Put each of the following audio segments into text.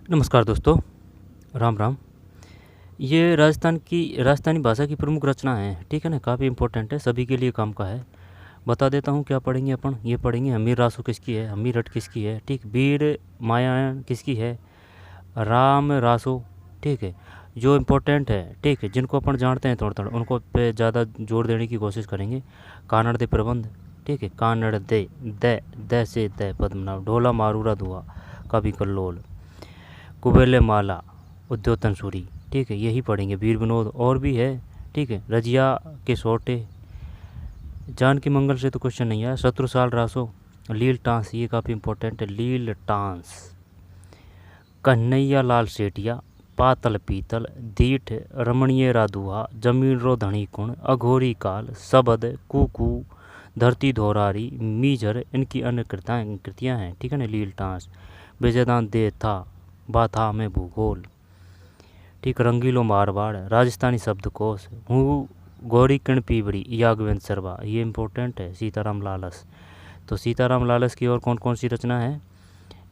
नमस्कार दोस्तों, राम राम। ये राजस्थानी भाषा की प्रमुख रचना है, ठीक है ना। काफ़ी इम्पोर्टेंट है, सभी के लिए काम का है। बता देता हूँ क्या पढ़ेंगे अपन। ये पढ़ेंगे हमीर रासो किसकी है, हमीर रट किसकी है, ठीक। वीर मायान किसकी है, राम रासो, ठीक है। जो इम्पोर्टेंट है, ठीक है, जिनको अपन जानते हैं थोड़ा थोड़ा, उनको पे ज़्यादा जोर देने की कोशिश करेंगे। कानड़ दे प्रबंध, ठीक है। कानड़ दे से दे पद्मनाभ, ढोला मारूरा धुआ, कवि कल्लोल, कुबेले माला, उद्योतन सूरी, ठीक है। यही पढ़ेंगे। वीर विनोद और भी है, ठीक है। रजिया के सोटे, जानकी मंगल से तो क्वेश्चन नहीं आया। शत्रु साल रासो, लील टांस, ये काफ़ी इंपॉर्टेंट है। लील टांस, कन्हैया लाल सेठिया, पातल पीतल, दीठ रमणीय राधुआ, जमीन रो धनी कुण, अघोरी काल, सबद, कुकू, धरती धोरारी, मीझर, इनकी अन्य कृतियाँ हैं, ठीक है ना। लील टांस, विजयदान दे था, बाथा में भूगोल, ठीक। रंगीलो मारवाड़, राजस्थानी शब्दकोश, हूँ गौरी किण पीवड़ी, याग्वेंद्र सरवा, ये इंपॉर्टेंट है। सीताराम लालस, तो सीताराम लालस की और कौन कौन सी रचना है।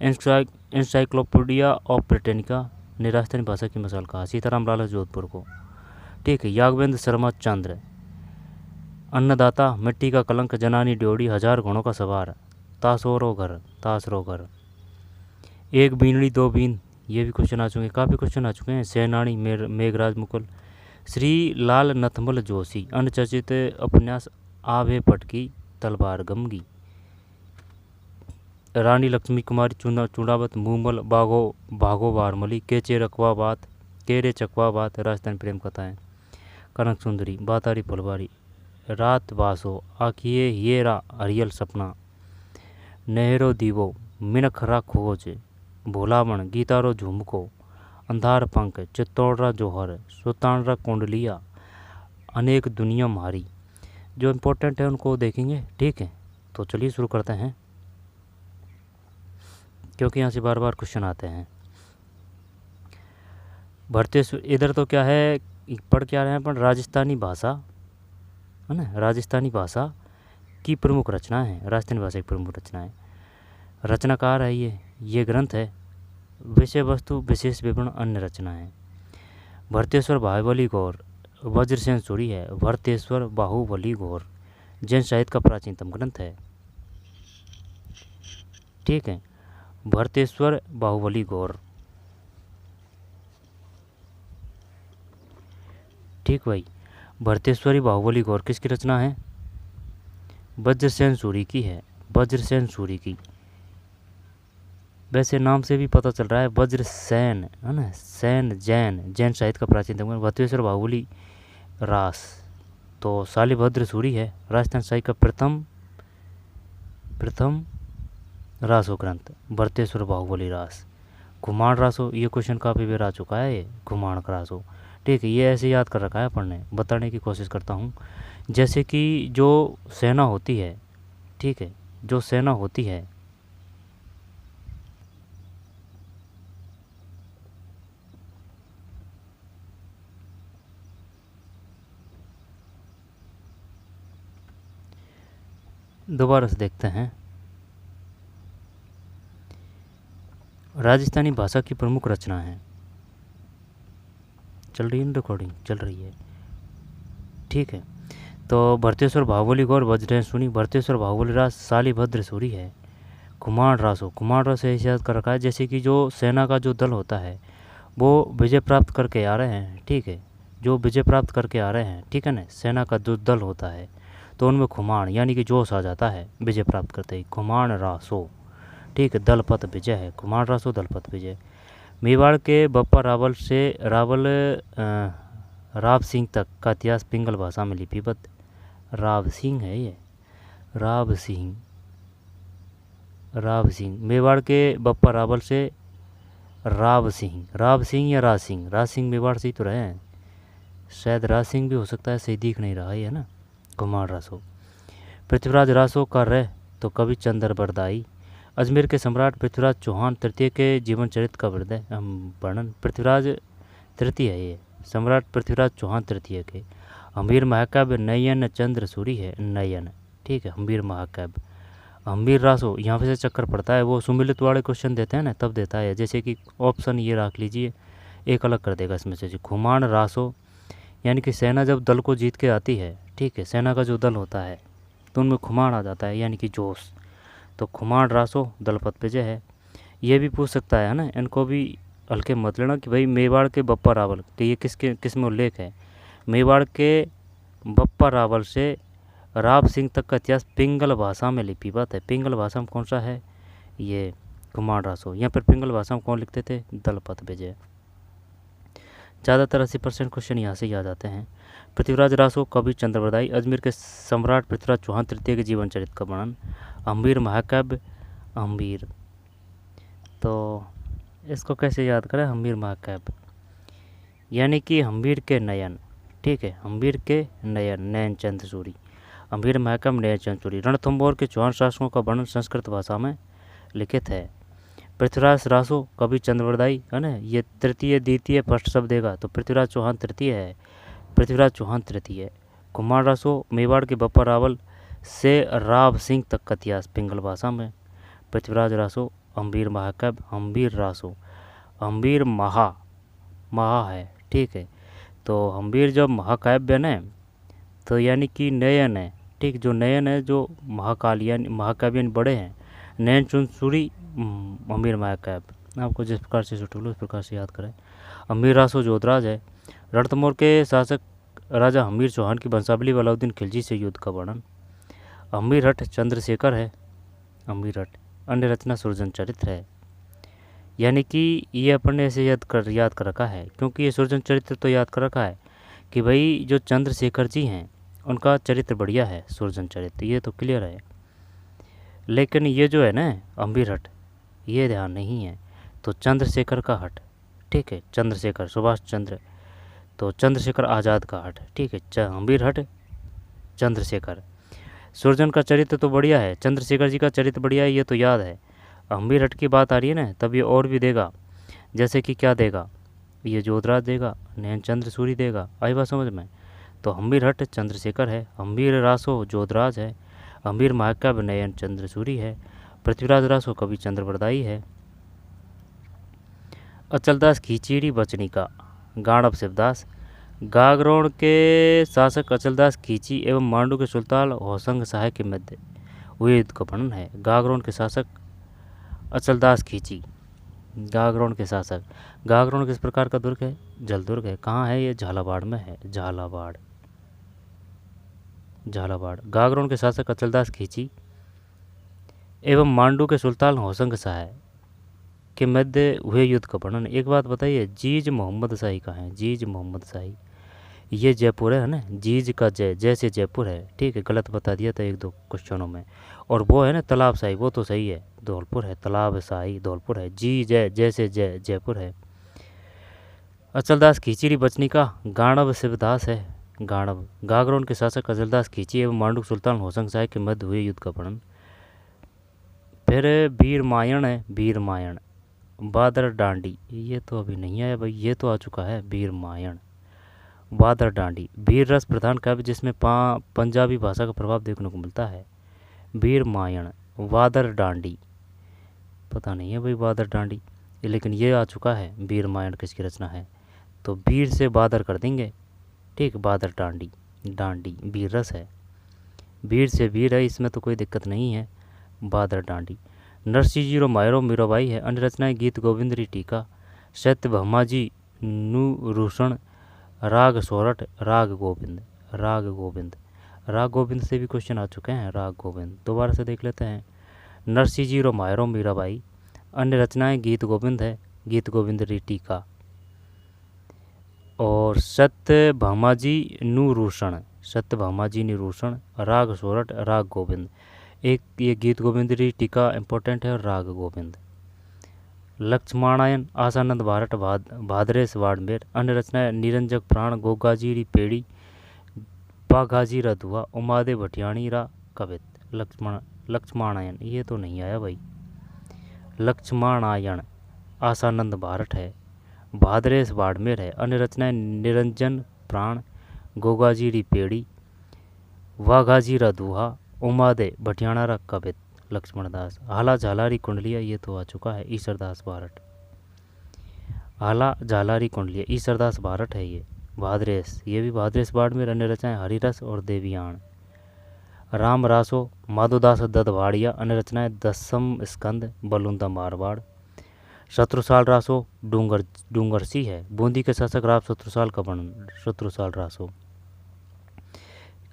एनसाइक्लोपीडिया ऑफ ब्रिटेनिका ने राजस्थानी भाषा की मिसाल कहा, सीताराम लालस जोधपुर को, ठीक है। याग्वेंद्र शर्मा चंद्र, अन्नदाता, मिट्टी का कलंक, जनानी ड्योढ़ी, हजार घोड़ों का सवार, तासरो घर, एक बीनड़ी दो बीन, ये भी क्वेश्चन आ चुके हैं, काफ़ी क्वेश्चन आ चुके हैं। सेनानी, मेघराज मुकुल, श्री लाल नथमल जोशी, अनचर्चित उपन्यास आभे पटकी, तलवार गमगी, रानी लक्ष्मी कुमारी चूड़ावत, मूमल, भागो बारमली, केचे रकवा बात, केरे चकवा बात, राजस्थान प्रेम कथाएं, कनक सुंदरी, बातारी फुलवारी, रात बासो, आखिए येरा हरियल सपना, नहरो दीवो, मिनखरा खोज, भोलावण, गीतारो झुमको, अंधार पंख, चित्तौड़रा जोहर, सुतानरा कुंडलिया, अनेक दुनिया मारी। जो इम्पोर्टेंट है उनको देखेंगे, ठीक है। तो चलिए शुरू करते हैं, क्योंकि यहाँ से बार बार क्वेश्चन आते हैं। भरतेश्वर, इधर तो क्या है, पढ़ क्या रहे हैं अपन, राजस्थानी भाषा है ना। राजस्थानी भाषा की प्रमुख रचना है, राजस्थानी भाषा की प्रमुख रचना है। रचनाकार है ये ग्रंथ है। विषय वस्तु विशेष विवरण अन्य रचना है। भरतेश्वर बाहुबली गौर, वज्रसेन सूरी है। भरतेश्वर बाहुबली गौर जैन साहित्य का प्राचीनतम ग्रंथ है, ठीक है। भरतेश्वर बाहुबली गौर, ठीक भाई। भरतेश्वरी बाहुबली गौर किसकी रचना है, वज्रसेन सूरी की है, वज्रसेन सूरी की। वैसे नाम से भी पता चल रहा है वज्रसेन, है ना। सैन जैन साहित्य का प्राचीनतम ग्रंथ। भरतेश्वर बाहुबली रास तो शालिभद्र सूरी है, राजस्थान साहित्य का प्रथम रासो ग्रंथ, भरतेश्वर बाहुबली रास। घुमाण रासो, ये क्वेश्चन काफ़ी बार आ चुका है, ये घुमाण रासो, ठीक है। ये ऐसे याद कर रखा है पढ़ने, बताने की कोशिश करता हूँ। जैसे कि जो सेना होती है, ठीक है, जो सेना होती है, दोबारा से देखते हैं। राजस्थानी भाषा की प्रमुख रचना है, चल रही है रिकॉर्डिंग, चल रही है, ठीक है। तो भरतेश्वर बाहुबली गौर वज्रसेन सूरी, भरतेश्वर बाहुबली रास शालिभद्र सूरी है। कुमार रासो ऐसे याद कर रखा है, जैसे कि जो सेना का जो दल होता है वो विजय प्राप्त करके आ रहे हैं, ठीक है। जो विजय प्राप्त करके आ रहे हैं, ठीक है ना, सेना का जो दल होता है, तो उनमें खुमाण यानी कि जोश आ जाता है विजय प्राप्त करते ही। खुमाण रासो, ठीक है। दलपत विजय है, खुमाण रासो दलपत विजय। मेवाड़ के बप्पा राव सिंह तक का इतिहास पिंगल भाषा में लिपिबद्ध। राव सिंह है ये, राव सिंह। मेवाड़ के बप्पा रावल से राव सिंह या राज सिंह मेवाड़ से ही तो रहे हैं, शायद राज सिंह भी हो सकता है, सही दिख नहीं रहा है ना। कुमार रासो। पृथ्वीराज रासो का रह तो कवि चंद्र बरदाई। अजमेर के सम्राट पृथ्वीराज चौहान तृतीय के जीवन चरित्र का वर्णन। पृथ्वीराज तृतीय है ये, सम्राट पृथ्वीराज चौहान तृतीय के। हमीर महाकाव्य नयन चंद्र सूरी है, नयन, ठीक है। हमीर महाकाव्य हम्बीर रासो, यहाँ पे से चक्कर पड़ता है, वो सुमिलित वाले क्वेश्चन देते हैं ना तब देता है। जैसे कि ऑप्शन ये रख लीजिए, एक अलग कर देगा इसमें से। खुमान रासो यानी कि सेना जब दल को जीत के आती है, ठीक है, सेना का जो दल होता है तो उनमें खुमाण आ जाता है यानी कि जोश। तो खुमाण रासो दलपत पे जय है। ये भी पूछ सकता है ना, इनको भी हल्के मत लेना कि भाई मेवाड़ के बप्पा रावल कि ये किस में उल्लेख है। मेवाड़ के बप्पा रावल से राव सिंह तक का इतिहास पिंगल भाषा में लिपिबद्ध है। पिंगल भाषा में कौन सा है, ये कुमार रासो। यहाँ पर पिंगल भाषा में कौन लिखते थे, दलपत विजय। ज़्यादातर 80% क्वेश्चन यहाँ से ही आ जाते हैं। पृथ्वीराज रासो कवि चंद्रवरदाई, अजमेर के सम्राट पृथ्वीराज चौहान तृतीय के जीवन चरित्र का वर्णन। अम्बीर महाकाव्य, अम्बीर, तो इसको कैसे याद करें, हम्बीर महाकाव्य यानी कि हम्बीर के नयन, ठीक है, हम्बीर के नयन, नयन चंद्र सूरी। अम्बीर महाकाव्य नयन चंद्र सूरी। रणथंभौर के चौहान शासकों का वर्णन संस्कृत भाषा में लिखित है। पृथ्वीराज रासो कवि चंद्रवरदाई है ना, ये तृतीय द्वितीय फर्स्ट शब्द देगा तो पृथ्वीराज चौहान तृतीय है, पृथ्वीराज चौहान तृतीय। कुमार रासो मेवाड़ के बप्पा रावल से राव सिंह तक का इतिहास पिंगल भाषा में। पृथ्वीराज रासो अम्बीर महाकाव्य, अम्बीर रासो, अम्बीर महा है, ठीक है। तो अम्बीर जब महाकाव्य है तो यानी कि नयन है, ठीक, जो नयन है जो महाकाल यानी महाकाव्य बड़े हैं, नयन चुनसूरी अम्बीर महाकाव्य। आपको जिस प्रकार से सुटेबल उस प्रकार से याद करें। अम्बीर रासो जोधराज है। रणथंभौर के शासक राजा हम्बीर चौहान की वंशावली व अलाउद्दीन खिलजी से युद्ध का वर्णन। अम्बीर हट चंद्रशेखर है, अम्बीर हट। अन्य रचना सुरजन चरित्र है, यानी कि ये अपन ने ऐसे याद कर रखा है क्योंकि ये सुरजन चरित्र तो याद कर रखा है कि भाई जो चंद्रशेखर जी हैं उनका चरित्र बढ़िया है, सुरजन चरित्र, ये तो क्लियर है। लेकिन ये जो है ना अम्बीर हट, ये ध्यान नहीं है। तो चंद्रशेखर का हट, ठीक है, चंद्रशेखर सुभाष चंद्र, तो चंद्रशेखर आज़ाद का हट, ठीक है, अम्बीर हट चंद्रशेखर। सुरजन का चरित्र तो बढ़िया है, चंद्रशेखर जी का चरित्र बढ़िया है, ये तो याद है। अम्बीर हट की बात आ रही है ना तब ये और भी देगा, जैसे कि क्या देगा, ये जोधराज देगा, नयन चंद्र सूरी देगा, आई बात समझ में। तो अम्बीर हट चंद्रशेखर है, अम्बीर रासो जोधराज है, अम्बीर महाकाव्य नयन चंद्र सूरी है, पृथ्वीराज रासो कवि चंद्रवरदाई है। अचलदास खींचीड़ी बचनिका, गाणव शिवदास। गागरोण के शासक अचलदास खींची एवं मांडू के सुल्तान होसंग शाह के मध्य हुए युद्ध का वर्णन है। गागरोण के शासक अचलदास खींची, गागरोण के शासक। गागरोण किस प्रकार का दुर्ग है, जलदुर्ग है। कहाँ है ये, झालावाड़ में है, झालावाड़, झालावाड़। गागरोण के शासक अचलदास खींची एवं मांडू के सुल्तान होसंग शाह के मध्य हुए युद्ध का वर्णन। एक बात बताइए, जीज मोहम्मद शाही कहाँ है, जीज मोहम्मद शाही, ये जयपुर है ना, जीज का जय, जैसे जयपुर है, ठीक है, गलत बता दिया था एक दो क्वेश्चनों में। और वो है ना तालाब शाही, वो तो सही है, धौलपुर है, तालाब शाही धौलपुर है, जी जय जैसे जय जयपुर है। अचलदास खींची बचनिका, गाणव शिवदास है, गाणव। गागरोन के शासक अचलदास खींची एवं मांडू सुल्तान होसंग शाह के मध्य हुए युद्ध का वर्णन। फिर वीरमायण है, वीरमायण। बादर डांडी, ये तो अभी नहीं आया भाई, ये तो आ चुका है, वीरमायण। बादर डांडी वीर रस प्रधान काव्य जिसमें पंजाबी भाषा का प्रभाव देखने को मिलता है। वीरमायण, वादर डांडी, पता नहीं है भाई वादर डांडी, लेकिन ये आ चुका है। वीरमायण किसकी रचना है, तो वीर से बादर कर देंगे, ठीक, बादर डांडी, डांडी वीर रस है, वीर से वीर है, इसमें तो कोई दिक्कत नहीं है। बादर डांडी। नरसिंह जीरो मायरो मीराबाई है। अन्य रचनाएं गीत गोविंद री टीका, सत्य भामाजी नु रूषण, राग सोरठ, राग गोविंद, राग गोविंद। राग गोविंद से भी क्वेश्चन आ चुके हैं, राग गोविंद दोबारा से देख लेते हैं। नरसिंह जीरो मायरो मीराबाई। अन्य रचनाएं गीत गोविंद है, गीत गोविंद री टीका। और सत्य भामाजी नु रूषण, सत्य भामाजी निरूषण, राग सोरठ, राग गोविंद। एक ये गीत गोविंद री टीका इम्पोर्टेंट है, और राग गोविंद। लक्ष्मणायन, आशानंद भारत भादरेश बाड़मेर। अन्य रचनाएं निरंजक प्राण, गोगाजी पेड़ी, बाघाजी रधुआ, उमादे भटियाणी रा कवित। लक्ष्मणायन, ये तो नहीं आया भाई। लक्ष्मणायन आशानंद भारत है, भादरेश बाड़मेर है। अन्य रचनाएं निरंजन प्राण, गोगाजी पेड़ी, वाघाजी रधुआ, उमादे भटियाणा रा कवित। लक्ष्मण दास। हाला झालारी कुंडलिया ये तो आ चुका है, ईश्वरदास बारट। हाला झालारी कुंडलिया ईश्वरदास बारट है ये। भाद्रेस, ये भी भाद्रेस बाड़मेर, अन्य रचनाएं हरिरस और देवियाण। राम रासो माधोदास ददवाड़िया, अन्य रचनाएं दसम स्कंद बलुंदा मारवाड़। शत्रुसाल रासो डूंगर सी है, बूंदी के शासक राव शत्रुसाल का वर्णन, शत्रुसाल रासो।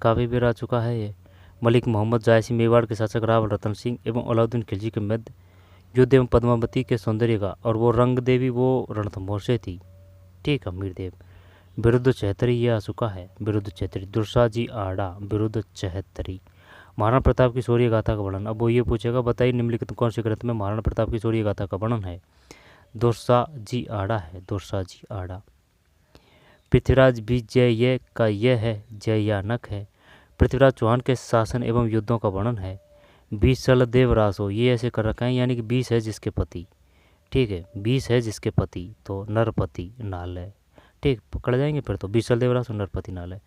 काफी बेर आ चुका है ये। मलिक मोहम्मद जायसी मेवाड़ के शासक राव रतन सिंह एवं अलाउद्दीन खिलजी के मध्य युद्ध एवं पद्मावती के सौंदर्य का, और वो रंग देवी वो रणथंभौर से थी। ठीक है, मीरदेव। विरुद्ध चहतरी ये आ चुका है, विरुद्ध चहतरी। दुर्साजी आड़ा, विरुद्ध चहतरी। महाराणा प्रताप की शौर्य गाथा का वर्णन, अब वो ये पूछेगा बताइए निम्नलिखित कौन से ग्रंथ में महाराणा प्रताप की शौर्य गाथा का वर्णन है। दुर्साजी आड़ा है, दुर्साजी आड़ा। पृथ्वीराज भी जय का यह है, जयानक है। पृथ्वीराज चौहान के शासन एवं युद्धों का वर्णन है। बीसल देव रासो, ये ऐसे कर रखा है, यानी कि 20 है जिसके पति। ठीक है, 20 है जिसके पति, तो नरपति नाल है। ठीक, पकड़ जाएंगे फिर तो। बीसल देव रासो नरपति नाल है।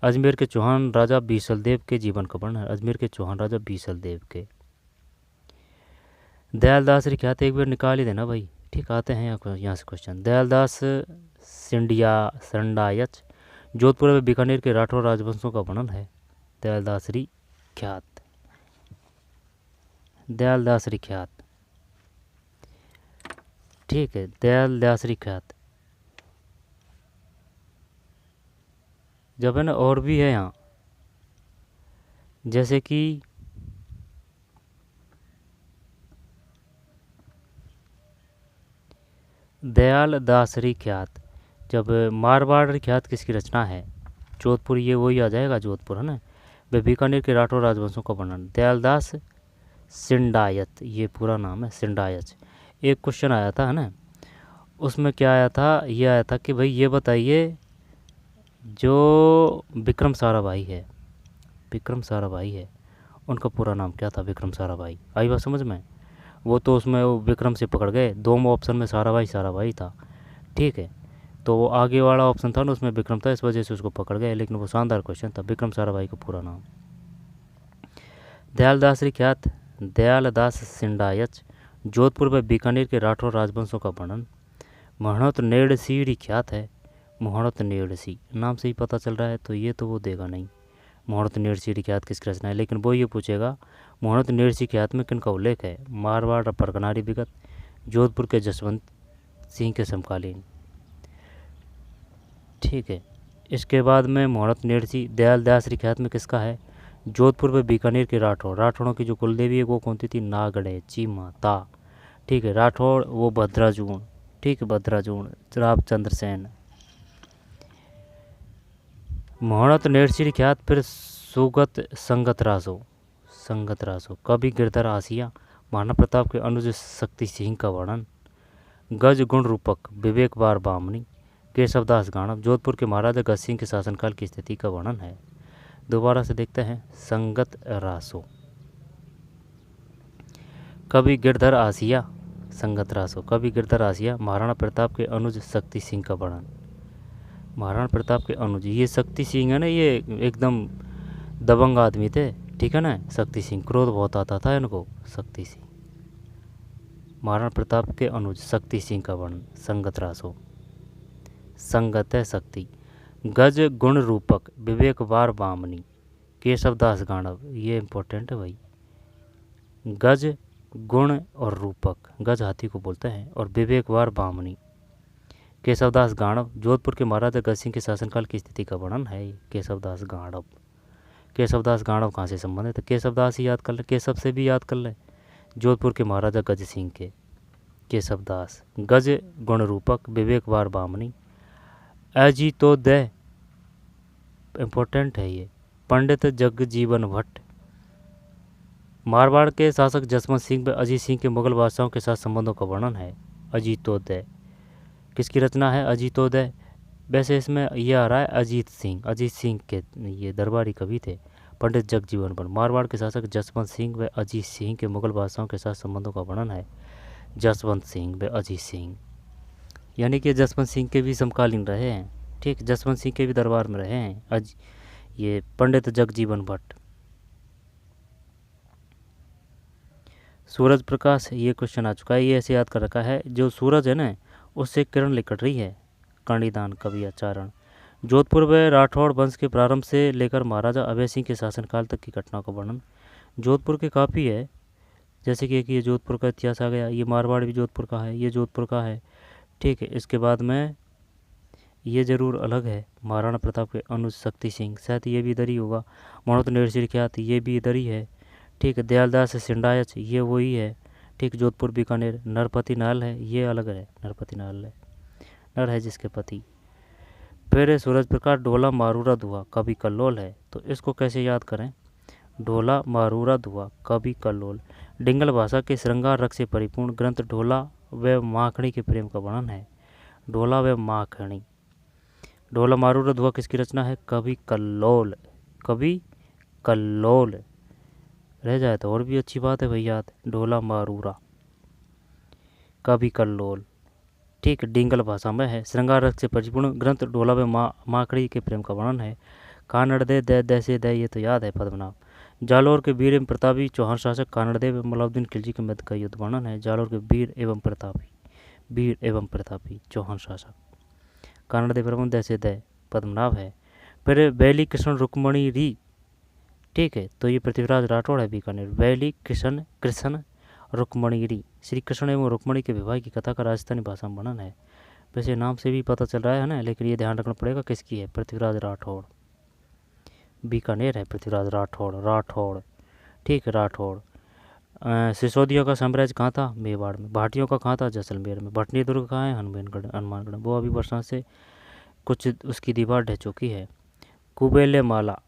अजमेर के चौहान राजा बीसल देव के जीवन का वर्णन है, अजमेर के चौहान राजा बीसल देव के। दयालदास री ख्यात एक बार निकाल ही देना भाई। ठीक, आते हैं यहाँ से क्वेश्चन। दयालदास संडायच जोधपुर व बीकानेर के राठौर राजवंशों का वर्णन है। दयालदास री ख्यात, दयालदास री ख्यात। ठीक है, दयालदास री ख्यात। जब है ना, और भी है यहाँ, जैसे कि दयालदासरी ख्यात। जब मारवाड़ ख्यात किसकी रचना है, जोधपुर, ये वही आ जाएगा, जोधपुर है ना। वे बीकानेर के राठौर राजवंशों का वर्णन, दयालदास सिंडायत, ये पूरा नाम है, सिंडायत। एक क्वेश्चन आया था है ना, उसमें क्या आया था, ये आया था कि भाई ये बताइए जो विक्रम साराभाई है, विक्रम साराभाई है, उनका पूरा नाम क्या था। विक्रम साराभाई, आई बात समझ में। वो तो उसमें वो विक्रम से पकड़ गए, दो ऑप्शन में साराभाई था। ठीक है, तो वो आगे वाला ऑप्शन था ना, उसमें विक्रम था, इस वजह से उसको पकड़ गए, लेकिन वो शानदार क्वेश्चन था। विक्रम साराभाई का पूरा नाम। दयालदास री ख्यात, दयालदास सिंडायच जोधपुर व बीकानेर के राठौर राजवंशों का वर्णन। महणत नेड़सी री ख्यात है, मोहणत नेड़सी नाम से ही पता चल रहा है, तो ये तो वो देगा नहीं। मोहणत नेड़सी री ख्यात किसकी रचना है, लेकिन वो ये पूछेगा मोहणत नेड़सी ख्यात में किन का उल्लेख है। मारवाड़ परगनारी विगत, जोधपुर के जसवंत सिंह के समकालीन। ठीक है, इसके बाद में मोहणत नेड़सी दयालदास री ख्यात में किसका है, जोधपुर व बीकानेर के राठौर। राठौरों की जो कुलदेवी है वो कौन सी थी, नागड़े चीमा ता। ठीक है, राठौर वो भद्राजून। ठीक है, भद्राजून रामचंद्र सेन। मोहणत नेड़सी ख्यात फिर सुगत संगत रासो, संगत रासो। कवि गिरधर आसिया महाराणा प्रताप के अनुज शक्ति सिंह का वर्णन। गज गुण रूपक विवेक बार बामनी, केशवदास गाणव जोधपुर के महाराजा गज सिंह के शासनकाल की स्थिति का वर्णन है। दोबारा से देखते हैं, संगत रासो। कवि गिरधर आसिया, संगत रासो। कवि गिरधर आसिया महाराणा प्रताप के अनुज शक्ति सिंह का वर्णन। महाराणा प्रताप के अनुज, ये शक्ति सिंह है ना, ये एकदम दबंग आदमी थे। ठीक है ना, शक्ति सिंह, क्रोध बहुत आता था इनको। शक्ति सिंह, महाराणा प्रताप के अनुज शक्ति सिंह का वर्णन, संगत रासो। संगत है शक्ति। गज गुण रूपक विवेक बार बामनी, केशवदास गाणव, ये इंपॉर्टेंट है भाई। गज गुण और रूपक, गज हाथी को बोलते हैं, और विवेक बार बामनी, केशवदास गाणव जोधपुर के महाराजा गज सिंह के शासनकाल की स्थिति का वर्णन है। केशवदास गाणव, केशवदास गाणव कहाँ से संबंधित है, केशवदास ही याद कर ले, केशव से भी याद कर ले, जोधपुर के महाराजा गज सिंह के केशवदास। गज गुण रूपक विवेक बार बामनी। अजीतोदय, इम्पोर्टेंट है ये, पंडित जगजीवन भट्ट। मारवाड़ के शासक जसवंत सिंह व अजीत सिंह के मुगल बादशाहों के साथ संबंधों का वर्णन है। अजीतोदय किसकी रचना है, अजीतोदय। वैसे इसमें यह आ रहा है अजीत सिंह के, ये दरबारी कवि थे। पंडित जगजीवन भट्ट, मारवाड़ के शासक जसवंत सिंह व अजीत सिंह के मुगल बादशाहों के साथ संबंधों का वर्णन है। जसवंत सिंह व अजीत सिंह, यानी कि जसवंत सिंह के भी समकालीन रहे हैं। ठीक, जसवंत सिंह के भी दरबार में रहे हैं ये पंडित जगजीवन भट्ट। सूरज प्रकाश, ये क्वेश्चन आ चुका है, ये ऐसे याद कर रखा है। जो सूरज है ना, उससे किरण निकट रही है। कणिदान कवि आचरण। जोधपुर व राठौड़ वंश के प्रारंभ से लेकर महाराजा अभय सिंह के शासनकाल तक की घटना का वर्णन। जोधपुर के काफ़ी है, जैसे कि एक ये जोधपुर का इतिहास आ गया, ये मारवाड़ भी जोधपुर का है, ये जोधपुर का है, ठीक है। इसके बाद में ये ज़रूर अलग है, महाराणा प्रताप के अनुज शक्ति सिंह, शायद ये भी इधर ही होगा। मनोत नेरसिर ख्यात, ये भी इधर ही है, ठीक है। दयालदास सिंडायच, ये वही है, ठीक। जोधपुर बीकानेर। नरपति नाल है, ये अलग है, नरपति नाल है, नर है जिसके पति। फिर सूरज प्रकाश ढोला मारूरा धुआ कवि कल्लोल है, तो इसको कैसे याद करें। ढोला मारूरा धुआ कवि कल्लोल। डिंगल भाषा के श्रृंगार रस से परिपूर्ण ग्रंथ ढोला व माखणी के प्रेम का वर्णन है। ढोला व माखणी। ढोला मारूरा धुआ किसकी रचना है। कवि कल्लोल, कवि कल्लोल। रह जाए तो और भी अच्छी बात है भैया। ढोला मारूरा कवि कल्लोल, ठीक। डिंगल भाषा में है, श्रृंगार रस से परिपूर्ण ग्रंथ ढोला व माखड़ी के प्रेम का वर्णन है। कानड़ दे से दे, ये तो याद है, पद्मनाभ। जालोर के वीर एवं प्रतापी चौहान शासक कानड़देव एवं मलाउद्दीन खिलजी के मध्य का युद्ध वर्णन है। जालोर के वीर एवं प्रतापी चौहान शासक कानड़देव एवं दे से दे, पद्मनाभ है। फिर वैली कृष्ण रुक्मणी री, ठीक है, तो ये पृथ्वीराज राठौड़ है बीकानेर। वैली कृष्ण रुक्मणी री, श्री कृष्ण एवं रुक्मणी के विवाह की कथा का राजस्थानी भाषा में वर्णन है। वैसे नाम से भी पता चल रहा है ना, लेकिन ये ध्यान रखना पड़ेगा किसकी है। पृथ्वीराज राठौड़, बीकानेर है पृथ्वीराज राठौड़, ठीक है, राठौड़। सिसोदिया का साम्राज्य कहाँ था। मेवाड़ में। भाटियों का कहाँ था। जैसलमेर में। भटनी दुर्ग कहाँ है। हनुमानगढ़। वो अभी बरसात से कुछ उसकी दीवार ढह चुकी है। कुबेले माला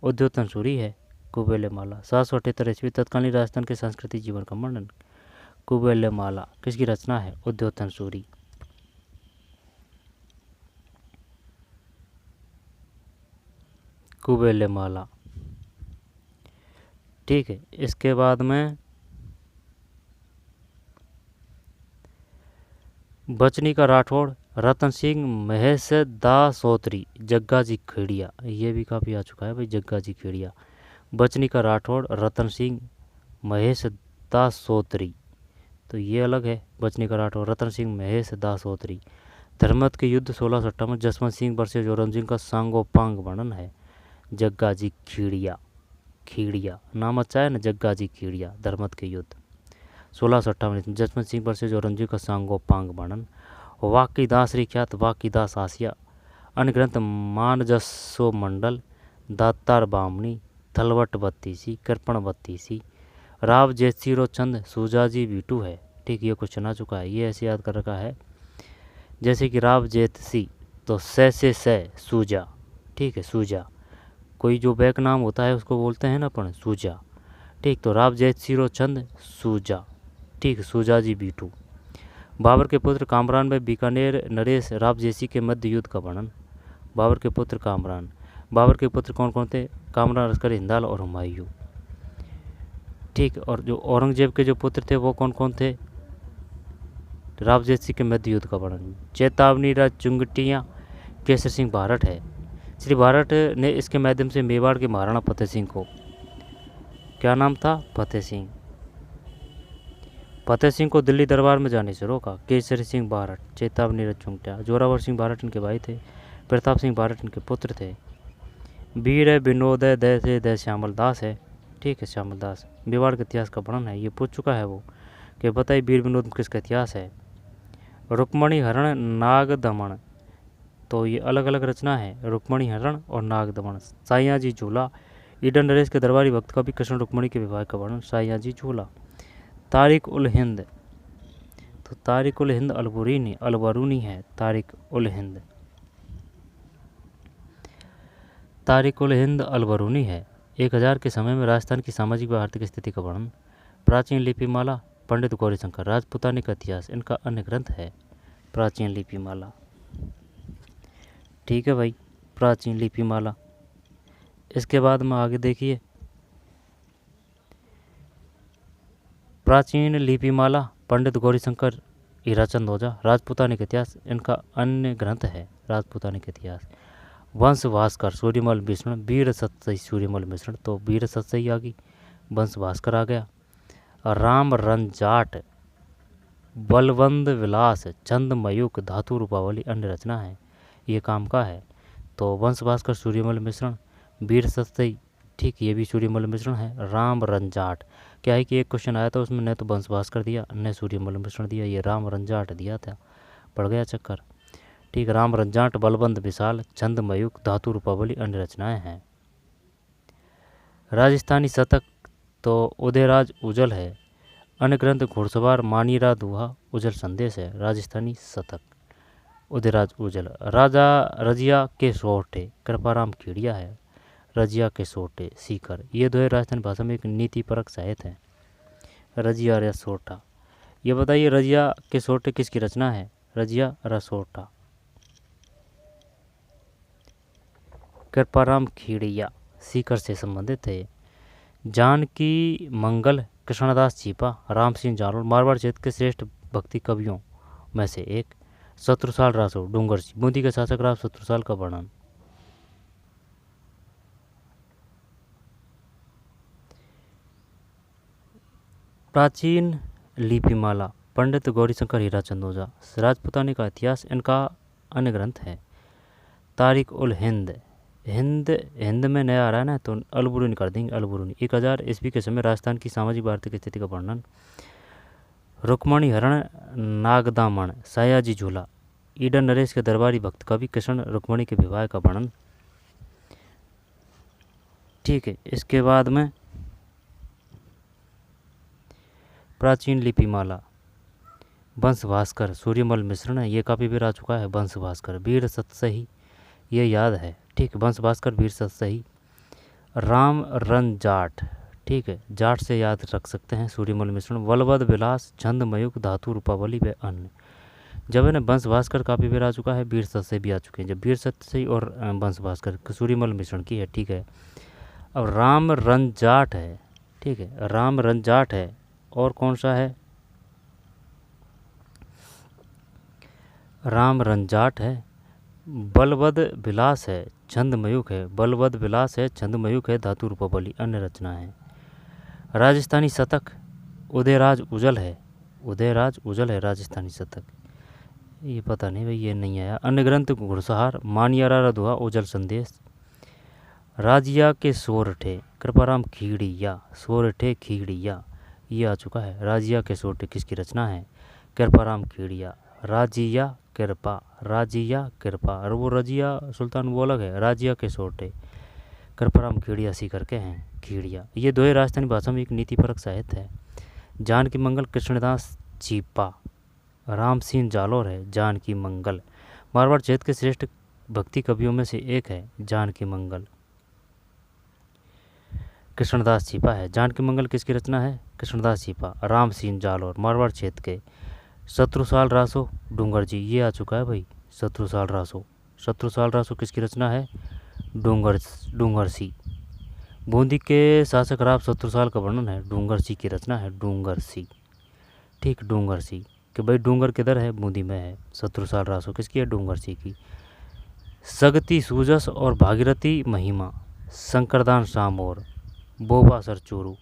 उद्योतन सूरी है। कुबेले माला 778 ईस्वी तत्कालीन राजस्थान के सांस्कृतिक जीवन का वर्णन। कुबेले माला किसकी रचना है। उद्योतन सूरी। कुबेले माला, ठीक है। इसके बाद में बचनी का राठौड़, रतन सिंह, महेश दासोत्री, जग्गा जी खेड़िया, ये भी काफ़ी आ चुका है भाई। जग्गा जी खेड़िया। बचनी का राठौड़, रतन सिंह, महेश दासोत्री, तो ये अलग है। बचनी का राठौड़, रतन सिंह, महेश दासोत्री। धर्मत के युद्ध 1658 में जसवंत सिंह वर्सेस औरंगजेब का सांगोपांग वर्णन है। जग्गा जी खीड़िया नाम अच्छा है ना, जग्गा जी खीड़िया। धर्मत के युद्ध 1658 में जसवंत सिंह वर्सेस औरंगजेब का सांगोपांग वर्णन। वाकीदास श्री ख्यात वाकीदास आसिया। अन्य ग्रंथ मानजस्सो मंडल, दातार बामणी, थलवट बत्तीसी, कृपण बत्तीसी। राव जैसीरो चंद, सूजाजी बीटू है, ठीक। ये क्वेश्चन आ चुका है, ये ऐसे याद कर रखा है जैसे कि राव जेतसी, तो से सूजा, ठीक है, सूजा। कोई जो बैक नाम होता है उसको बोलते हैं ना अपन, सूजा, ठीक। तो राव जैसीरो चंद सूजा, ठीक। सूजाजी बीटू। बाबर के पुत्र कामरान में बीकानेर नरेश राव जैसी के मध्य युद्ध का वर्णन। बाबर के पुत्र कामरान। बाबर के पुत्र कौन कौन थे। कामरान, लश्कर हिंदाल और हुमायूं, ठीक। और जो औरंगजेब के जो पुत्र थे वो कौन कौन थे। राव जैसी के मध्य युद्ध का वर्णन। चेतावनी राज चुंगटिया, केसर सिंह भारत है। श्री भारत ने इसके माध्यम से मेवाड़ के महाराणा फतेह सिंह को, क्या नाम था, फतेह सिंह, फतेह सिंह को दिल्ली दरबार में जाने से रोका। केसरी सिंह भारत, चेतावनी राज चुंगटिया। जोरावर सिंह भारत इनके भाई थे। प्रताप सिंह भारत इनके पुत्र थे। वीर है विनोदय दय से दय श्यामल दास है, ठीक है, श्यामल दास। मेवाड़ के इतिहास का वर्णन है, ये पूछ चुका है वो कि बताइए वीर विनोद किसका इतिहास है। रुक्मणी हरण नाग दमन, तो ये अलग अलग रचना है, रुक्मणी हरण और नाग दमन। साइया जी झूला, ईडन नरेश के दरबारी भक्त का भी कृष्ण रुक्मणी के विवाह का वर्णन। साइया जी झूला। तारिक उल हिंद, तो तारिक उल हिंद अलबरूनी है। तारिक उल हिंद, तारिक उल हिंद अलबरूनी है। 1000 के समय में राजस्थान की सामाजिक व आर्थिक स्थिति का वर्णन। प्राचीन लिपिमाला, पंडित गौरीशंकर। राजपूतानी का इतिहास इनका अन्य ग्रंथ है। प्राचीन लिपिमाला, ठीक है भाई, प्राचीन लिपिमाला। इसके बाद में आगे देखिए, प्राचीन लिपिमाला, पंडित गौरीशंकर, हीराचंद ओझा। राजपूतानी का इतिहास इनका अन्य ग्रंथ है। राजपूतानी का इतिहास। वंश भास्कर, सूर्यमल मिश्रण, वीर सत्सई सूर्यमल मिश्रण, तो वीर सत्सई आ गई, वंश भास्कर आ गया। राम रंजाट बलवंत विलास छंद मयूख धातु रूपावली अन्य रचना है, ये काम का है। तो वंश भास्कर सूर्यमल मिश्रण, वीर सतसई, ठीक, ये भी सूर्यमल मिश्रण है। राम रंजाट, क्या है कि एक क्वेश्चन आया था उसमें न तो वंश भास्कर दिया न सूर्यमल मिश्रण दिया, ये राम रंजाट दिया था, पड़ गया चक्कर। ठीक, राम रंजाट बलवंत विशाल छंद मयूख धातु रूपावली अन्य रचनाएं हैं। राजस्थानी शतक तो उदयराज उजल है, अन्य ग्रंथ घुड़सवार मानीरा दुहा उजल संदेश है। राजस्थानी शतक उदयराज उजल। राजा रजिया के सोटे कृपाराम खेड़िया है, रजिया के सोटे सीकर, ये दो राजस्थानी भाषा में एक नीति परक साहित्य है। रजिया रसोटा, ये बताइए रजिया के सोटे किसकी रचना है? रजिया रसोटा कृपाराम खेड़िया सीकर से संबंधित है। जानकी मंगल कृष्णदास चीपा राम सिंह जालोर मारवाड़ क्षेत्र के श्रेष्ठ भक्ति कवियों में से एक। शत्रुसाल रासो डूंगर सिंह बूंदी के शासक राव शत्रुसाल का वर्णन। प्राचीन लिपिमाला पंडित गौरीशंकर हीराचंद ओझा, राजपुतानी का इतिहास इनका अन्य ग्रंथ है। तारिक उल हिंद, हिंद में नया आ रहा है ना, तो अलबुरुनी कर देंगे, अलबुरुनी। 1000 ईस्वी के समय राजस्थान की सामाजिक आर्थिक स्थिति का वर्णन। रुक्मणी हरण नागदामण सायाजी झूला, ईडन नरेश के दरबारी भक्त कवि कृष्ण रुक्मणी के विवाह का वर्णन। ठीक है, इसके बाद में प्राचीन लिपिमाला वंश भास्कर सूर्यमल मिश्रण है, ये काफ़ी बार आ चुका है। वंश भास्कर वीर सतसही, ये याद है, ठीक, वंश भास्कर वीर सतसही। राम रन जाट, ठीक है, जाट से याद रख सकते हैं सूर्यमल मिश्रण। वलवद विलास छंद मयूख धातु रूपावली व अन्य, जब है ना वंश भास्कर काफ़ी बार आ चुका है, वीर सतसही भी आ चुके हैं। जब वीर सतसही और वंश भास्कर सूर्यमल मिश्रण की है, ठीक है। अब राम रन जाट है, ठीक है, राम रन जाट है, और कौन सा है? राम रंजाट है, बलवद विलास है, छंद मयूख है, बलवद विलास है, छंद मयूख है, धातु रूपावली अन्य रचना है। राजस्थानी शतक उदयराज उजल है, उदयराज उजल है राजस्थानी शतक, ये पता नहीं भाई, ये नहीं आया। अन्य ग्रंथ घुड़सहार मानियारा रधुआ उजल संदेश। राजिया के सोरठे कृपाराम खीड़िया, सोरठे खीड़िया, ये आ चुका है। राजिया के सोरठे किसकी रचना है? कृपाराम खीड़िया। राजिया कृपा, राजिया कृपा, और वो रजिया सुल्तान वो अलग है। राजिया के सोरठे कृपाराम खीड़िया सी करके हैं, खीड़िया, ये दो राजस्थानी भाषा में एक नीतिपरक साहित्य है। जानकी मंगल कृष्णदास चीपा राम सिंह जालोर है। जानकी मंगल मारवाड़ क्षेत्र के श्रेष्ठ भक्ति कवियों में से एक है। जानकी मंगल कृष्णदास चीपा है। जानकी मंगल किसकी रचना है? कृष्णदास चीपा। राम सिंह जालोर मारवाड़ क्षेत्र के। शत्रुसाल रासो डूंगर जी, ये आ चुका है भाई, शत्रुसाल रासो। शत्रुसाल रासो किसकी रचना है? डूंगर सी। बूंदी के शासक राव शत्रुसाल का वर्णन है, डूंगर सी की रचना है, डूंगर सी, ठीक, डूंगर सी, कि भाई डूंगर किधर है? बूंदी में है। शत्रुसाल रासो किसकी है? डूंगर सी की। सगती सूजस और भागीरथी महिमा शंकरदान सामोर बोबा सर चोरू,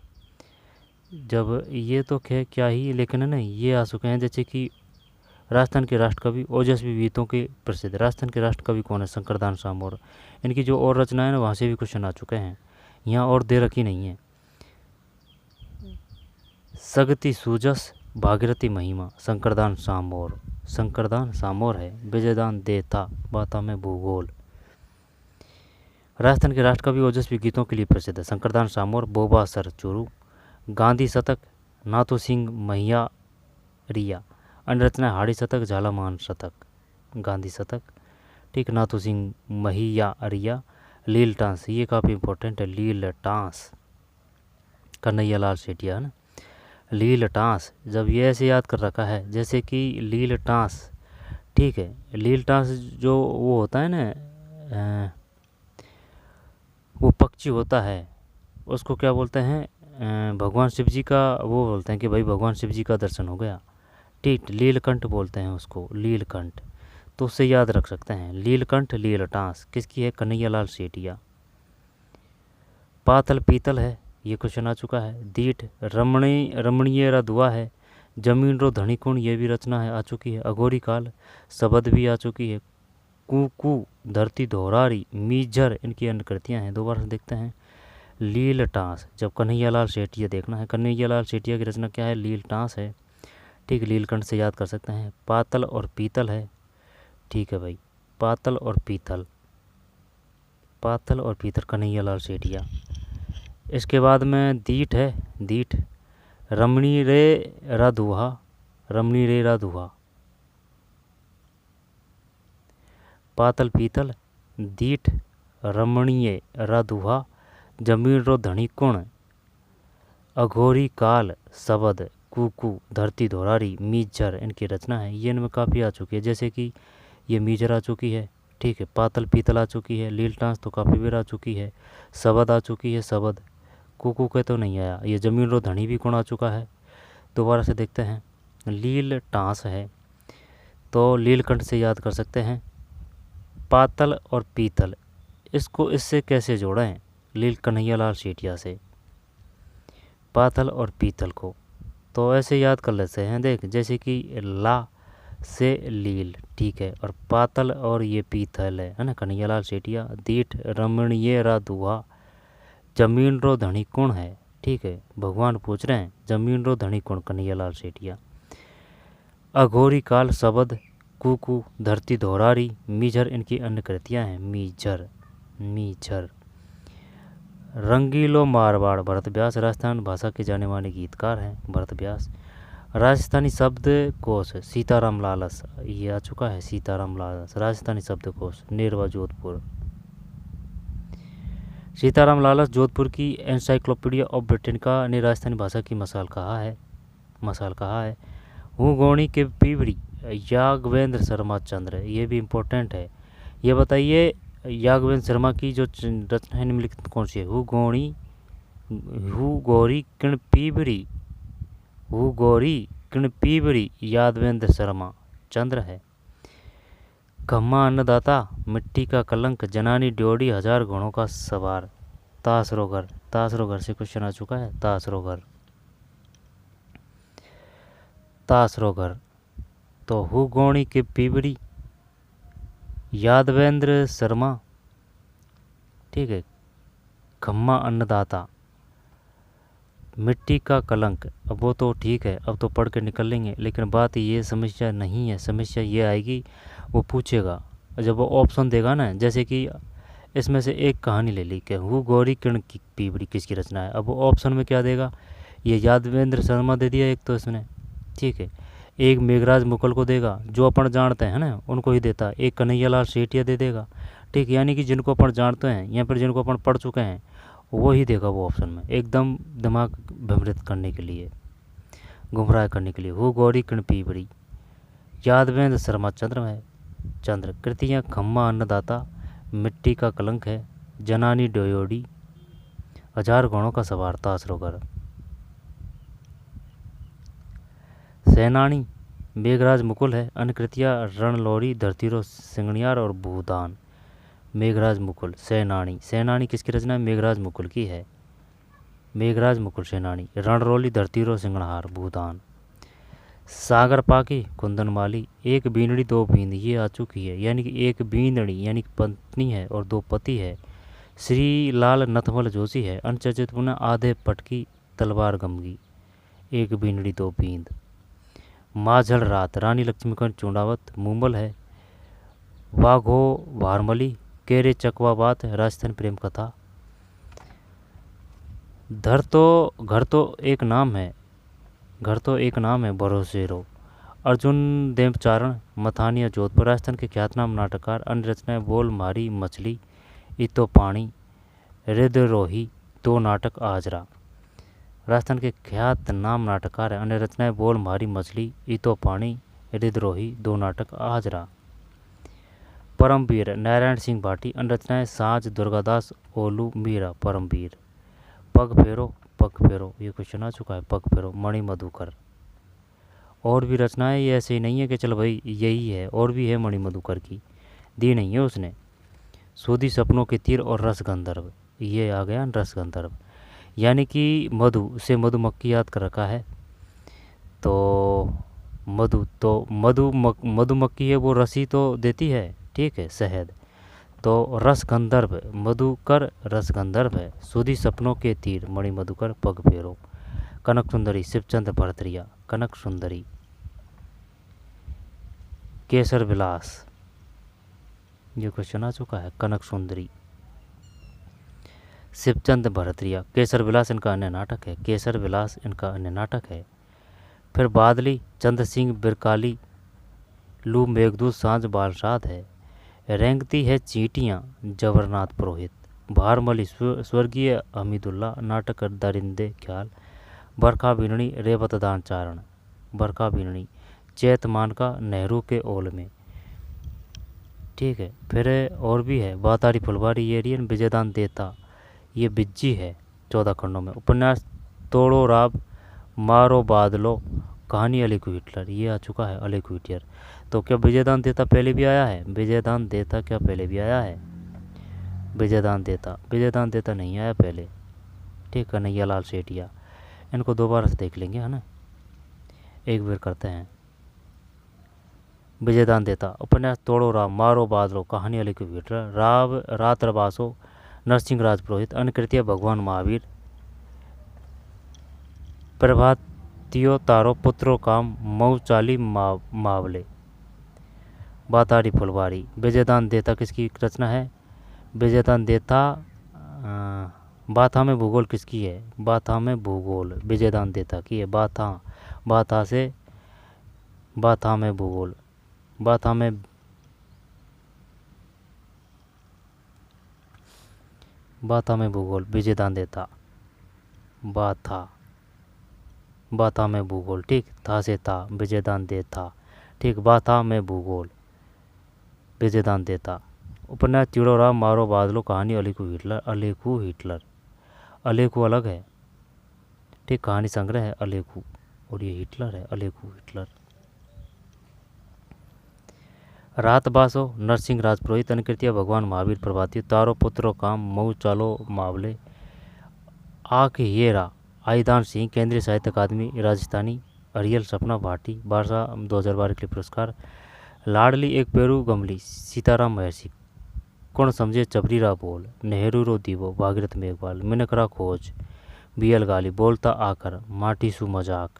जब ये तो क्या ही, लेकिन है ना, ये आ चुके हैं। जैसे कि राजस्थान के राष्ट्रकवि ओजस्वी गीतों के प्रसिद्ध, राजस्थान के राष्ट्रकवि कौन है? शंकरदान सामोर। इनकी जो और रचनाएं ना, वहाँ से भी क्वेश्चन आ चुके हैं, यहाँ और दे रखी नहीं है। सगती सूजस भागीरथी महिमा शंकरदान सामोर, शंकरदान सामोर है। विजयदान देता बाता में भूगोल। राजस्थान के राष्ट्रकवि ओजस्वी गीतों के लिए प्रसिद्ध है, शंकरदान सामोर, बोबा सर चोरू। गांधी शतक नाथू सिंह मैया रिया। अन्य रचना हाड़ी शतक झालामान शतक। गांधी शतक, ठीक, नाथू सिंह मैया रिया। लील टांस, ये काफ़ी इंपॉर्टेंट है, लील टांस कन्हैया लाल सेठिया है ना। लील टांस, जब ये ऐसे याद कर रखा है जैसे कि लील टांस, ठीक है, लील टांस जो वो होता है ना, वो पक्षी होता है, उसको क्या बोलते हैं? भगवान शिव जी का, वो बोलते हैं कि भाई भगवान शिव जी का दर्शन हो गया, ठीक, लीलकंठ बोलते हैं उसको, लीलकंठ, तो उससे याद रख सकते हैं। लीलकंठ लील टांस किसकी है? कन्हैया लाल सेठिया। पातल पीतल है, ये क्वेश्चन आ चुका है। दीठ रमणीय रधुआ है। जमीन रो धनी कुण, ये भी रचना है, आ चुकी है। अघोरी काल शब्द भी आ चुकी है। कू धरती दोहरारी, मीझर इनकी अन्य कृतियाँ हैं। दोबारा से देखते हैं। लील टांस, जब कन्हैयालाल सेठिया देखना है, कन्हैयालाल सेठिया की रचना क्या है, लील टांस है। ठीक है, लीलकंठ से याद कर सकते हैं। पातल और पीतल है। ठीक है भाई, पातल और पीतल, पातल और पीतल कन्हैयालाल सेठिया। इसके बाद में दीठ है। दीठ रमणी रे राधुहा, रमणी रे राधुहा। पातल पीतल, दीठ रमणीय राधुहा, जमीन रो धनी कुण, अघोरी काल शब्द, कू धरती दोहरारी, मीझर इनकी रचना है। ये इनमें काफ़ी आ चुकी है, जैसे कि ये मीझर आ चुकी है। ठीक है, पातल पीतल आ चुकी है। लील टांस तो काफ़ी बार आ चुकी है। शब्द आ चुकी है, शब्द। कू के तो नहीं आया। ये जमीन रो धनी भी कौन आ चुका है। दोबारा से देखते हैं। लील टांस है तो लीलकंठ से याद कर सकते हैं। पातल और पीतल, इसको इससे कैसे जोड़ें, लील कन्हैयालाल सेठिया से। पातल और पीतल को तो ऐसे याद कर लेते हैं। देख, जैसे कि ला से लील, ठीक है, और पातल और ये पीतल है ना, कन्हैयालाल सेठिया। दीठ रमणीय राधुआ, जमीन रो धनी कौन है। ठीक है, भगवान पूछ रहे हैं जमीन रो धनी कौन, कन्हैयालाल सेठिया। अघोरी काल शब्द, कू धरती दोहरारी, मीझर इनकी अन्य कृतियाँ हैं। मीझर, मीझर। रंगीलो मारवाड़, भरत व्यास राजस्थान भाषा के जाने माने गीतकार हैं भरत व्यास। राजस्थानी शब्द कोश, सीताराम लालस, ये आ चुका है। सीताराम लालस राजस्थानी शब्द कोश, नेरवा जोधपुर। सीताराम लालस जोधपुर की एनसाइक्लोपीडिया ऑफ ब्रिटेनिका ने राजस्थानी भाषा की मसाल कहा है। हूँ गौणी के पीवड़ी, यागवेंद्र शर्मा चंद्र, ये भी इम्पोर्टेंट है। ये बताइए यागवेंद्र शर्मा की जो रचना है निम्नलिखित कौन सी है। हु गौरी किण पीवरी, हु गौरी किण पीवरी, यादवेंद्र शर्मा चंद्र है। खम्मा अन्नदाता, मिट्टी का कलंक, जनानी ड्योढ़ी, हजार घोड़ों का सवार, तासरोगर। तासरोगर से क्वेश्चन आ चुका है। तासरोगर तो हु गौणी के पीवड़ी, यादवेंद्र शर्मा, ठीक है, खम्मा अन्नदाता, मिट्टी का कलंक। अब वो तो ठीक है, अब तो पढ़ के निकल लेंगे, लेकिन बात ये समस्या नहीं है। समस्या ये आएगी, वो पूछेगा जब वो ऑप्शन देगा ना, जैसे कि इसमें से एक कहानी ले ली कि हु गौरी किरण की पीवड़ी किसकी रचना है। अब वो ऑप्शन में क्या देगा, ये यादवेंद्र शर्मा दे दिया एक तो इसने, ठीक है, एक मेघराज मुकुल को देगा, जो अपन जानते हैं ना उनको ही देता। एक कन्हैयालाल सेठिया दे देगा, ठीक, यानी कि जिनको अपन जानते हैं या फिर जिनको अपन पढ़ चुके हैं वो ही देगा वो ऑप्शन में, एकदम दिमाग भ्रमित करने के लिए, गुमराह करने के लिए। हु गौरी किरण पीवड़ी, यादवेंद्र शर्मा चंद्र। कृतियाँ खम्मा अन्नदाता, मिट्टी का कलंक है, जनानी ड्योढ़ी, हजार घोड़ों का सवार, तासरोगर। सेनानी मेघराज मुकुल है। अन्य कृतियाँ रणलोरी, धरतीरो सिंगणियार और भूदान। मेघराज मुकुल, सेनानी किसकी रचना है, मेघराज मुकुल की है। मेघराज मुकुल सेनानी। रणरोली, धरतीरो सिंगणहार, भूदान। सागर पाकी, कुंदनमाली, एक बींदड़ी दो बींद, ये आ चुकी है, यानी कि एक बींदड़ी यानी कि पत्नी है और दो पति है। श्री लाल नथमल जोशी है। अनचर्चित पुनः आधे पटकी, तलवार गमगी, एक बींदड़ी दो बींद। माझल रात, रानी लक्ष्मीकांत चूंडावत, मूमल है। वाघो वारमली, केरे चकवा बात, राजस्थान प्रेम कथा। घर तो एक नाम है, भरोसेरो। अर्जुन देवचारण, मथानिया जोधपुर, राजस्थान के ख्यातनाम नाटककार। अन्य रचनाएं बोल मारी मछली, इतो पानी, हृदयरोही, दो नाटक, आजरा। राजस्थान के ख्यातनाम नाटककार है। अन्य रचनाएं बोल मारी मछली, इतो पानी, हृदयरोही, दो नाटक, आजरा। परमवीर, नारायण सिंह भाटी। अन्य रचनाएं साज, दुर्गादास, ओलू, मीरा, परमवीर। पग फेरो, ये क्वेश्चन आ चुका है। पग फेरो, मणि मधुकर। और भी रचनाएं, ये ऐसे ही नहीं है कि चल भाई यही है, और भी है मणि मधुकर की, दी नहीं है उसने। सूदी सपनों के तीर और रस गंधर्व, ये आ गया रस गंधर्व। यानी कि मधु से मधुमक्खी याद कर रखा है। तो मधुमक्खी है, वो रसी तो देती है, ठीक है, शहद। तो रस गंधर्व मधुकर रस गंधर्व है, सुधी सपनों के तीर मणि मधुकर पग फेरो। कनक सुंदरी शिवचंद भरतरिया, कनक सुंदरी। केसर विलास, ये क्वेश्चन आ चुका है। कनक सुंदरी, शिवचंद भरतरिया। केसर विलास इनका अन्य नाटक है, केसर विलास इनका अन्य नाटक है। फिर बादली चंद सिंह बिरकाली, लू मेघदूत सांझ बालरात है। रेंगती है चींटियाँ जबरनाथ पुरोहित, भारमली स्वर्गीय हमीदुल्ला, नाटक दरिंदे ख्याल। बरखा बीननी रेवतदान चारण, बरखा बीननी चैतमान का नेहरू के ओल में, ठीक है। फिर और भी है, बातारी फुलवारी एरियन विजयदान देता, ये बिज्जी है 14 खंडों में। उपन्यास तोड़ो राब मारो बादलो, कहानी अलीकू हिटलर, ये आ चुका है अलीकू हिटलर। तो क्या विजयदान देता पहले भी आया है? विजयदान देता क्या पहले भी आया है? विजयदान देता नहीं आया पहले, ठीक। कन्हैया लाल सेठिया, इनको दोबारा से देख लेंगे, है ना, एक बार करते हैं। विजयदान देता, उपन्यास तोड़ो राव मारो बादलो, कहानी अलीकू हिटलर। राव रात रबासो नरसिंह राज पुरोहित, अनुकृतिया भगवान महावीर। प्रभातियो तारो पुत्रो काम, मऊ चाली मावले। बातारी फुलवारी। विजयदान देता किसकी रचना है? विजयदान देता बाथा में भूगोल किसकी है? बाथा में भूगोल विजयदान देता की है। बाथा से बाथा में भूगोल, बाथा में भूगोल विजयदान देता। बाथा में भूगोल, ठीक। था से था विजयदान देता, ठीक। बाथा में भूगोल विजयदान देता। उपन्यास चिड़ो राम मारो बादलो, कहानी अलीकू हिटलर। अलेकू अलग है, ठीक। कहानी संग्रह है अलेकू, और ये हिटलर है, अलेकू हिटलर। रात बासो नरसिंह राज पुरोहित, अनुकृतिया भगवान महावीर। प्रभातियो तारो पुत्रो काम, मऊ चालो मावले। आख येरा आईदान सिंह, केंद्रीय साहित्य अकादमी राजस्थानी। अरियल सपना भाटी, बारसा 2012 के लिए पुरस्कार। लाडली एक पेरू गमली, सीताराम महर्षि। कौन समझे चबरीरा बोल, नेहरू रो दीवो, भागीरथ मेघवाल। मिनकरा खोज BL गाली, बोलता आकर माटी सु मजाक।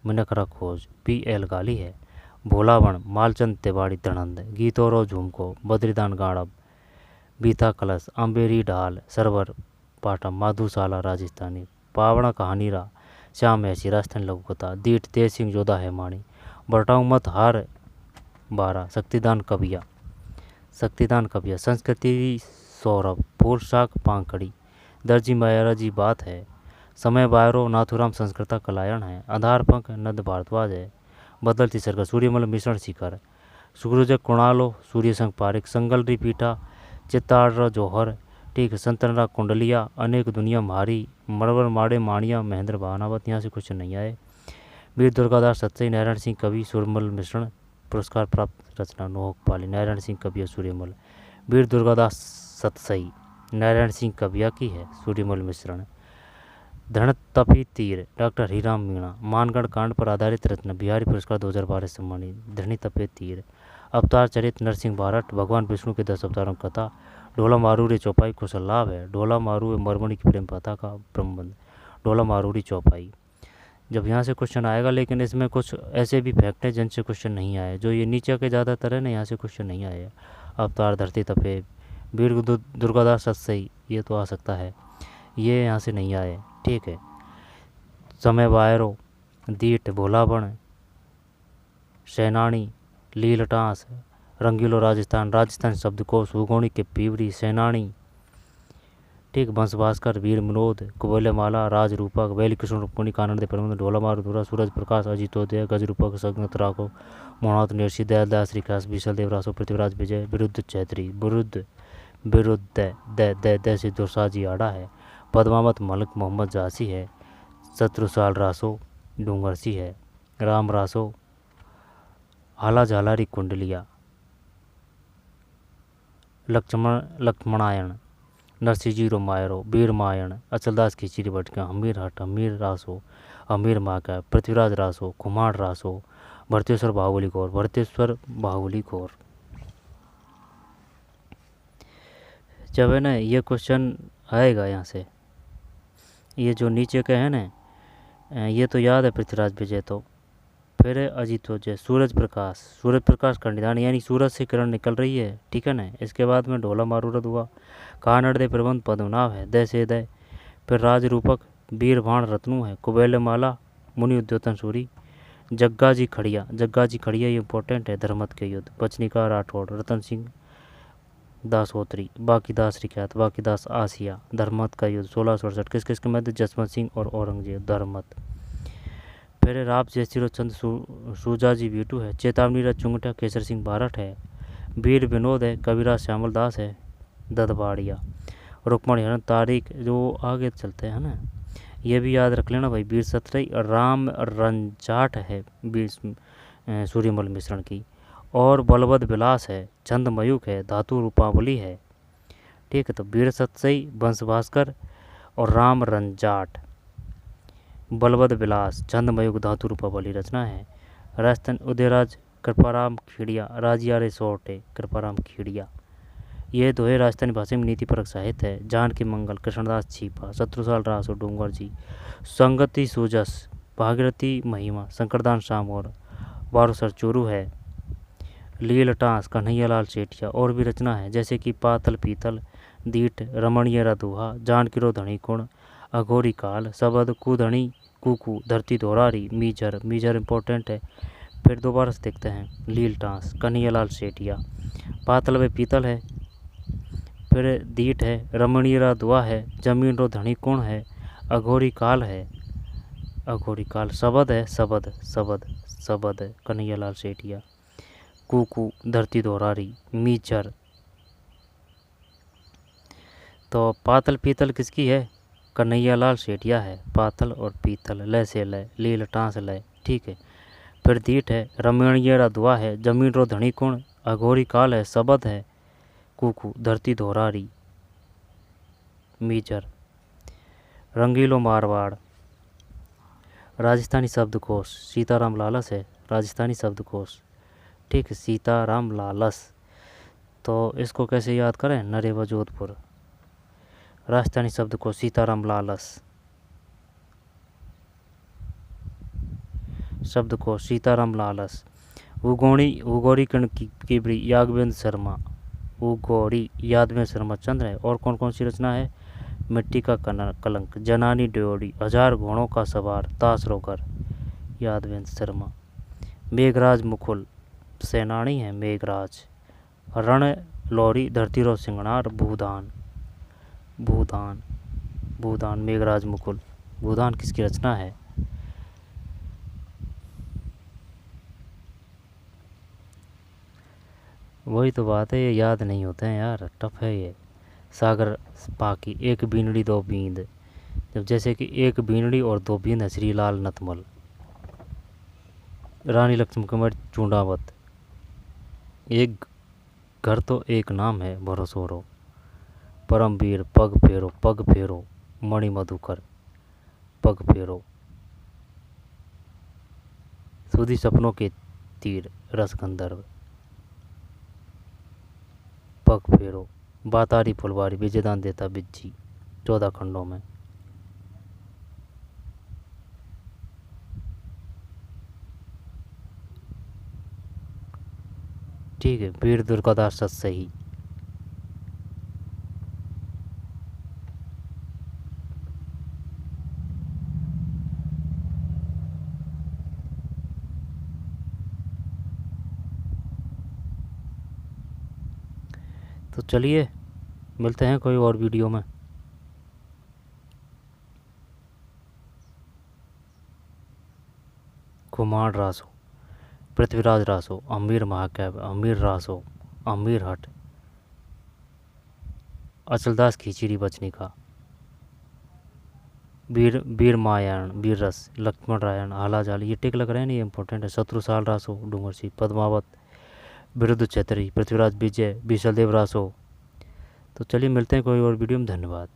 मिनकरा खोज BL गाली है। भोलावन मालचंद तिवाड़ी धनंद। गीतोरो झुमको बद्रीदान गाड़ब, बीता कलश अम्बेरी ढाल सरवर पाटम। माधुशाला राजस्थानी। पावड़ा कहानीरा श्याम ऐसी, राजस्थानी लघुकथा। दीठ तेज सिंह जोधा है माणी। बरटाऊ मत हार 12 शक्तिदान कविया। संस्कृति सौरभ, फूल शाक पांखड़ी। दर्जी मायारा जी बात है। समय बायरो नाथुराम संस्कृता कलायन है। आधार पंख नद भारद्वाज है। बदलती सरकार सूर्यमल मिश्रण शिखर। सुग्रुज कुणालो सूर्य संग पारिक। संगल रिपीठा चित्ताड़ जौहर, ठीक। संतनरा कुंडलिया अनेक दुनिया मारी। मरवर माड़े माणिया महेंद्र भावनावत, यहाँ से कुछ नहीं आए। वीर दुर्गादास सतसई नारायण सिंह कवि सूर्यमल मिश्रण, पुरस्कार प्राप्त रचना नोहक पाली। नारायण सिंह कविया सूर्यमल। वीर दुर्गादास सतसई नारायण सिंह कविया की है, सूर्यमल मिश्रण। धन तपी तीर डॉक्टर हीराम मीणा, मानगढ़ कांड पर आधारित रचना, बिहारी पुरस्कार 2012 सम्मानित। धनी तपे तीर। अवतार चरित नरसिंह भारत, भगवान विष्णु के 10 अवतारों की कथा। ढोला मारूरी चौपाई कुशल लाभ है। ढोला मारू मरमणि की प्रेम कथा का प्रबंध। ढोला मारूरी चौपाई। जब यहाँ से क्वेश्चन आएगा, लेकिन इसमें कुछ ऐसे भी फैक्ट हैं जिनसे क्वेश्चन नहीं आए, जो ये नीचे के ज़्यादातर है ना, यहाँ से क्वेश्चन नहीं आए। अवतार धरती तपे, वीर दुर्गादास सतसई, ये तो आ सकता है, ये यहाँ से नहीं आए, ठीक है। समय बायरो, दीठ भोलाबण, सेनानी, लीलटांस, रंगीलो राजस्थान शब्दकोश, सुगोणी के पीवरी, सेनानी, ठीक। बंस भास्कर, वीर विनोद, कुबेलमाला, राजरूपक, वैली कृष्ण रुक्मणी, कानड़ प्रबंध, ढोला मारुधुरा, सूरज प्रकाश, अजितोदय, गजरूपक, संगत राघव, मोहनाथ निर्षि, दयालदास श्रीकास, विशल देवरासो, पृथ्वीराज विजय, विरुद्ध चैत्री, विरुद्ध द से दुरसाजी आड़ा है। पद्मावत मलिक मोहम्मद जासी है। शत्रुसाल रासो डूंगरसी है। राम रासो हाला झालारी कुंडलिया। लक्ष्मणायण नरसिंह मायरो, वीर मायण, अचलदास खींची बटका, हमीर हट, हमीर रासो, हमीर माका, पृथ्वीराज रासो, कुमार रासो, भरतेश्वर बाहुबली कौर, भरतेश्वर बाहुबली कौर। जब है ना ये क्वेश्चन आएगा यहाँ से, ये जो नीचे के हैं ना, ये तो याद है पृथ्वीराज विजय। तो फिर है अजीत विजय, सूरज प्रकाश, सूरज प्रकाश का निदान यानी सूरज से किरण निकल रही है, ठीक है ना। इसके बाद में ढोला मारूरद हुआ, कानड़ दे प्रबंध पद्मनाभ है, दय से दय। फिर राज रूपक वीर भाण रत्नु है, कुबेल माला मुनि उद्योतन सूरी, जग्गा जी खड़िया, जग्गा जी खड़िया ये इंपॉर्टेंट है, धर्मत के युद्ध, बचनिका राठौड़, रतन सिंह दासोत्री, बाकी दास रिख्यात, बाकी दास आसिया, धर्मत का युद्ध 1668, किस किस के मध्य, जसवंत सिंह और औरंगजेब, धर्मत। फिर राव जयसिरो चंद सूजाजी बीटू है, चेतावनी रथ चुंगटा केसर सिंह बारठ है, वीर विनोद है, कविराज श्यामल दास है, ददबाड़िया, रुक्मणी हरण तारीख जो आगे चलते हैं ना, ये भी याद रख लेना भाई। वीर सत्रई, राम रंजाट है वीर सूर्यमल मिश्रण की, और बलवद विलास है, चंद मयूख है, धातु रूपावली है, ठीक है। तो वीर सतसई, वंश भास्कर और राम रंजाट, बलवद विलास, चंद मयूख, धातु रूपावली रचना है। राजस्थान उदयराज कृपाराम खीड़िया, राजिया रिसोर्टे कृपाराम खीड़िया, ये दोहे राजस्थानी भाषा में नीति परक साहित्य है। जानकी मंगल, कृष्णदास छीपा, शत्रुसाल रासो, डूंगर जी, संगति सूजस, भागीरथी महिमा, शंकरदान शाम और बारूसर चोरू है। लील टांस, कन्हैयालाल सेठिया, और भी रचना है जैसे कि पातल पीतल, दीठ, रमणीय रदुहा, जानकीरो धणी कुण, अघोरी काल, सबद कुधणी कुकू, धरती दोरारी, मीजर, मीजर इंपॉर्टेंट है। फिर दोबारा से देखते हैं, लील टांस, कन्हैयालाल सेठिया, पातल व पीतल है, फिर दीठ है, रमणीय रदुहा है, जमीन रो धणी कुण है, अघोरी काल है, अघोरी काल, सबद है, सबद सबद सबद, कन्हैयालाल सेठिया, कुकू, धरती दोहरारी, मीचर। तो पातल पीतल किसकी है, कन्हैयालाल सेठिया है, पातल और पीतल, लय से लय, लील टांस लय, ठीक है। फिर दीठ है, रमणीय रदुआ है, जमीन रो धणी कुण, अघोरी काल है, सबद है, कुकू, धरती दोहरारी, मीचर। रंगीलो मारवाड़, राजस्थानी शब्दकोश, सीताराम लालस है, राजस्थानी शब्दकोश, ठीक है, सीताराम लालस। तो इसको कैसे याद करें, नरेवा जोधपुर, राजस्थानी शब्दकोश, सीताराम लालस, शब्दकोश, सीताराम लालस। उगोरी कण की बड़ी, यागवेंद्र शर्मा, उगोरी यादवेंद्र शर्मा चंद्र है। और कौन कौन सी रचना है, मिट्टी का कलंक, जनानी ड्योड़ी, हजार घोड़ों का सवार, तासरोगर, यादवेंद्र शर्मा। मेघराज मुकुल, सेनानी है मेघराज। रण लौरी, धरती रो सिंगणार, भूदान, भूदान, भूदान, मेघराज मुकुल। भूदान किसकी रचना है, वही तो बात है, ये याद नहीं होते हैं यार, टफ है ये। सागर पाकी, एक बीनड़ी दो बींद, जब जैसे कि एक बीनड़ी और दो बींद है, श्रीलाल नतमल। रानी लक्ष्मी कुमार चूंडावत, एक घर तो एक नाम है, भरोसोरो, परमवीर, पग फेरो, पग फेरो, मणि मधुकर, पग फेरो। सुधी सपनों के तीर, रस गंधर्व, पग फेरो। बातारी फुलवारी, विजयदान देता बिज्जी, 14 खंडों में। ठीक है, वीर दुर्गादास सही। तो चलिए मिलते हैं कोई और वीडियो में। कुमार रासो, पृथ्वीराज रासो, अमीर महाकाव्य, अमीर रासो, अमीर हट, अचलदास खींचीरी बचनिका, वीर मायाण, वीर रस, लक्ष्मण रायण, आला जाली, ये टिक लग रहे हैं, ये इंपॉर्टेंट है। शत्रुसाल रासो, डूंगर सिंह, पद्मावत, विरुद्ध छतरी, पृथ्वीराज विजय, बीसलदेव रासो। तो चलिए मिलते हैं कोई और वीडियो में। धन्यवाद।